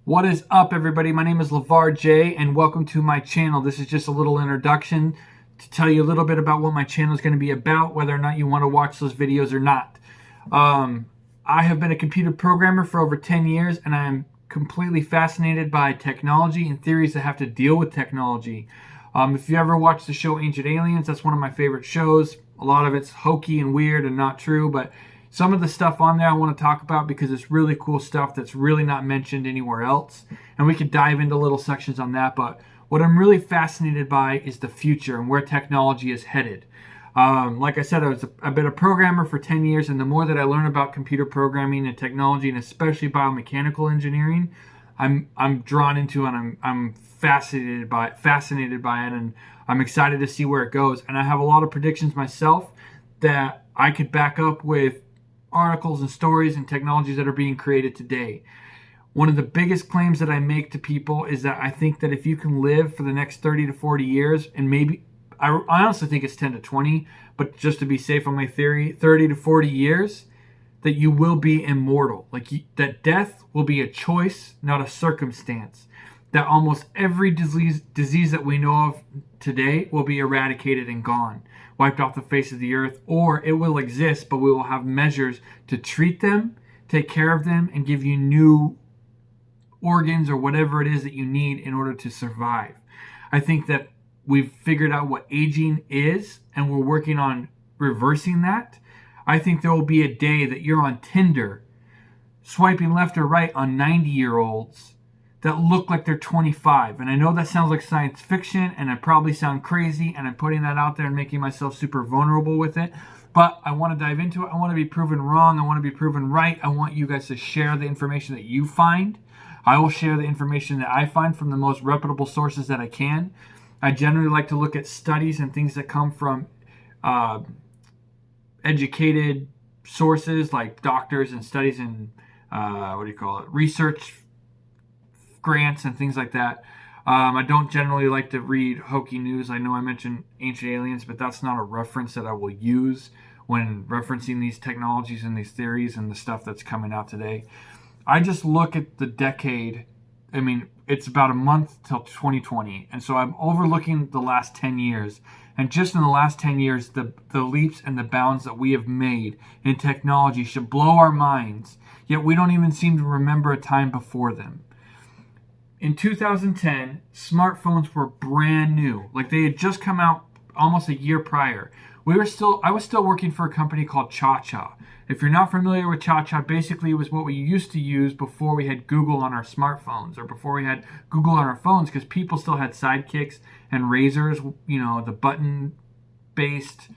What is up, everybody? My name is LeVar J, and welcome to my channel. This is just a little introduction to tell you a little bit about what my channel is going to be about, whether or not you want to watch those videos or not. I have been a computer programmer for over 10 years, and I am completely fascinated by technology and theories that have to deal with technology. If you ever watched the show Ancient Aliens, that's one of my favorite shows. A lot of it's hokey and weird and not true, but some of the stuff on there I want to talk about because it's really cool stuff that's really not mentioned anywhere else. And we could dive into little sections on that. But what I'm really fascinated by is the future and where technology is headed. Like I said, I've been a programmer for 10 years, and the more that I learn about computer programming and technology, and especially biomechanical engineering, I'm drawn into it, and I'm fascinated by it, and I'm excited to see where it goes. And I have a lot of predictions myself that I could back up with articles and stories and technologies that are being created today. One of the biggest claims that I make to people is that I think that if you can live for the next 30 to 40 years, and maybe I honestly think it's 10 to 20, but just to be safe on my theory, 30 to 40 years, that you will be immortal. That death will be a choice, not a circumstance. That almost every disease that we know of today will be eradicated and gone, wiped off the face of the earth, or it will exist, but we will have measures to treat them, take care of them, and give you new organs or whatever it is that you need in order to survive. I think that we've figured out what aging is, and we're working on reversing that. I think there will be a day that you're on Tinder, swiping left or right on 90-year-olds that look like they're 25. And I know that sounds like science fiction, and I probably sound crazy, and I'm putting that out there and making myself super vulnerable with it. But I want to dive into it. I want to be proven wrong. I want to be proven right. I want you guys to share the information that you find. I will share the information that I find from the most reputable sources that I can. I generally like to look at studies and things that come from educated sources like doctors and studies and research grants and things like that. I don't generally like to read hokey news. I know I mentioned Ancient Aliens, but that's not a reference that I will use when referencing these technologies and these theories and the stuff that's coming out today. I just look at the decade. I mean, it's about a month till 2020, and so I'm overlooking the last 10 years. And just in the last 10 years, the leaps and the bounds that we have made in technology should blow our minds, yet we don't even seem to remember a time before them. In 2010, smartphones were brand new. Like, they had just come out almost a year prior. I was still working for a company called Cha-Cha. If you're not familiar with Cha-Cha, basically it was what we used to use before we had Google on our smartphones, or before we had Google on our phones, because people still had sidekicks and razors, the button-based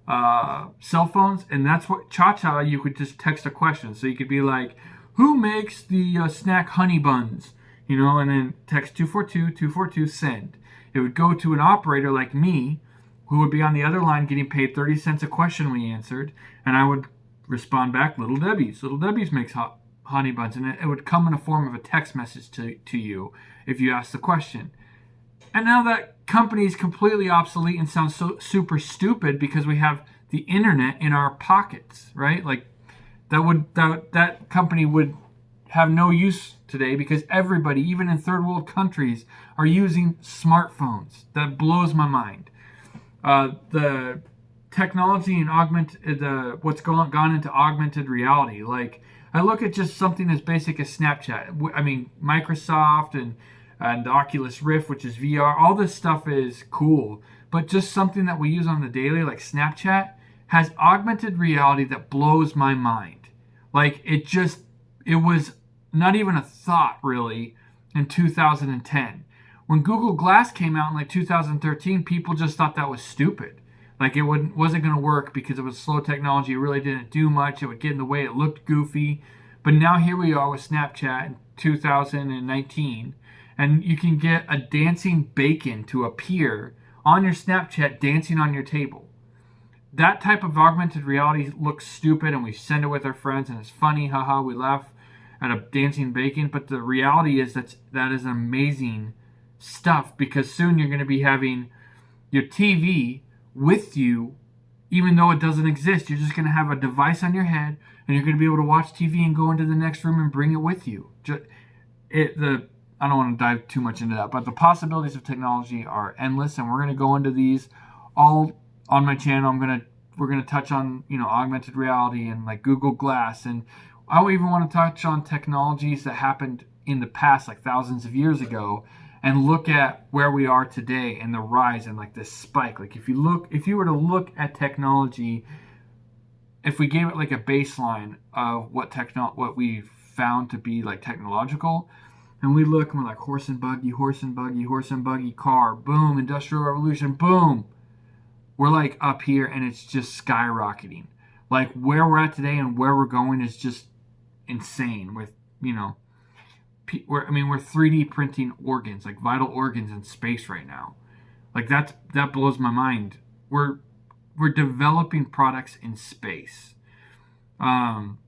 cell phones. And that's what Cha-Cha, you could just text a question. So you could be like, who makes the snack honey buns? And then text 242-242, send. It would go to an operator like me, who would be on the other line getting paid 30 cents a question we answered, and I would respond back, Little Debbie's. Little Debbie's makes honey buns, and it would come in the form of a text message to you if you asked the question. And now that company is completely obsolete and sounds so super stupid because we have the internet in our pockets, right? Like, that company would have no use today because everybody, even in third world countries, are using smartphones. That blows my mind. The technology and what's gone into augmented reality. Like, I look at just something as basic as Snapchat. I mean, Microsoft and the Oculus Rift, which is VR, all this stuff is cool. But just something that we use on the daily, like Snapchat, has augmented reality that blows my mind. Like, it was not even a thought, really, in 2010. When Google Glass came out in like 2013, people just thought that was stupid. Like, it wasn't going to work because it was slow technology. It really didn't do much. It would get in the way. It looked goofy. But now here we are with Snapchat in 2019, and you can get a dancing bacon to appear on your Snapchat dancing on your table. That type of augmented reality looks stupid, and we send it with our friends, and it's funny, haha, we laugh at a dancing bacon. But the reality is that is amazing stuff, because soon you're going to be having your TV with you, even though it doesn't exist. You're just going to have a device on your head, and you're going to be able to watch TV and go into the next room and bring it with you. I don't want to dive too much into that, but the possibilities of technology are endless, and we're going to go into these all on my channel. We're gonna touch on augmented reality and like Google Glass, and I even want to touch on technologies that happened in the past, like thousands of years ago, and look at where we are today and the rise and like this spike. Like if you were to look at technology, if we gave it like a baseline of what we found to be like technological, and we look and we're like horse and buggy, horse and buggy, horse and buggy, car, boom, industrial revolution, boom. We're like up here and it's just skyrocketing. Like where we're at today and where we're going is just insane. With we're 3D printing organs, like vital organs in space right now. Like that blows my mind. We're developing products in space. Um,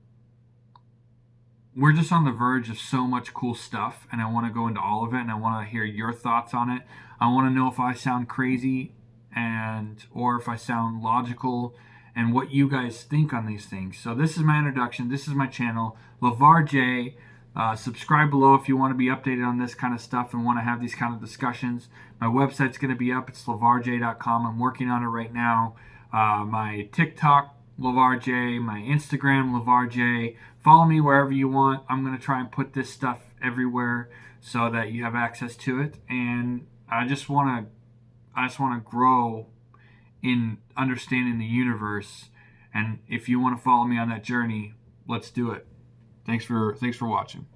we're just on the verge of so much cool stuff, and I want to go into all of it, and I want to hear your thoughts on it. I want to know if I sound crazy or if I sound logical, and what you guys think on these things. So this is my introduction. This is my channel, LeVar J. Subscribe below if you want to be updated on this kind of stuff and want to have these kind of discussions. My website's going to be up. It's levarj.com. I'm working on it right now. My TikTok, LeVar J. My Instagram, LeVar J. Follow me wherever you want. I'm going to try and put this stuff everywhere so that you have access to it. And I just want to grow in understanding the universe. And if you want to follow me on that journey, let's do it. Thanks for watching.